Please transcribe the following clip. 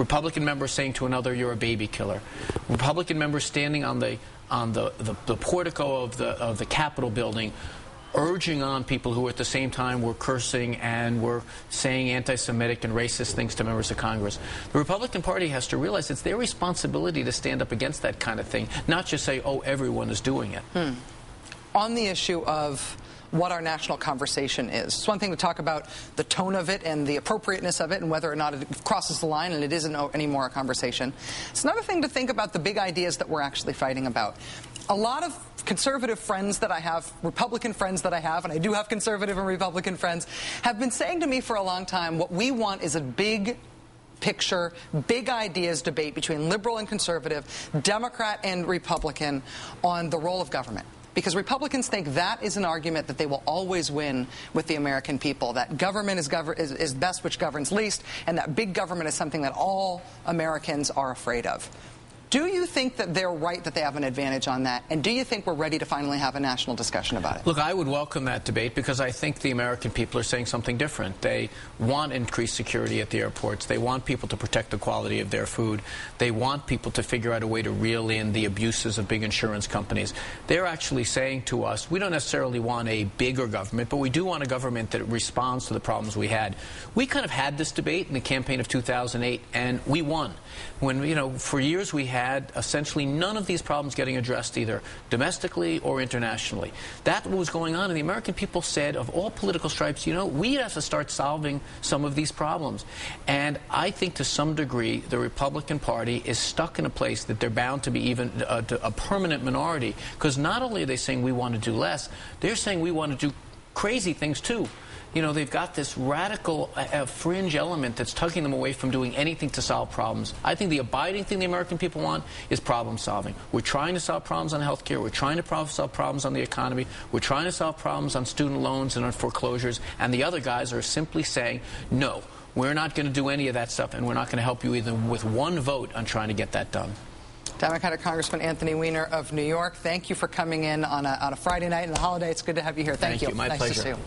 Republican member saying to another, "You're a baby killer." Republican members standing on the portico of the Capitol building, urging on people who at the same time were cursing and were saying anti-Semitic and racist things to members of Congress. The Republican Party has to realize it's their responsibility to stand up against that kind of thing, not just say, oh, everyone is doing it. On the issue of what our national conversation is, it's one thing to talk about the tone of it and the appropriateness of it and whether or not it crosses the line and it isn't anymore a conversation. It's another thing to think about the big ideas that we're actually fighting about. A lot of conservative friends that I have, Republican friends that I have, and I do have conservative and Republican friends, have been saying to me for a long time, what we want is a big picture, big ideas debate between liberal and conservative, Democrat and Republican on the role of government. Because Republicans think that is an argument that they will always win with the American people, that government is best which governs least, and that big government is something that all Americans are afraid of. Do you think that they're right that they have an advantage on that? And do you think we're ready to finally have a national discussion about it? Look, I would welcome that debate because I think the American people are saying something different. They want increased security at the airports. They want people to protect the quality of their food. They want people to figure out a way to reel in the abuses of big insurance companies. They're actually saying to us, we don't necessarily want a bigger government, but we do want a government that responds to the problems we had. We kind of had this debate in the campaign of 2008, and we won. When, you know, for years we had essentially none of these problems getting addressed either domestically or internationally. That was going on, and the American people said, of all political stripes, you know, we have to start solving some of these problems. And I think to some degree the Republican Party is stuck in a place that they're bound to be even a permanent minority, because not only are they saying we want to do less, they're saying we want to do crazy things too. You know, they've got this radical fringe element that's tugging them away from doing anything to solve problems. I think the abiding thing the American people want is problem solving. We're trying to solve problems on health care. We're trying to solve problems on the economy. We're trying to solve problems on student loans and on foreclosures. And the other guys are simply saying, no, we're not going to do any of that stuff, and we're not going to help you even with one vote on trying to get that done. Democratic Congressman Anthony Weiner of New York, thank you for coming in on a Friday night and the holiday. It's good to have you here. Thank you. My pleasure. Nice to see you.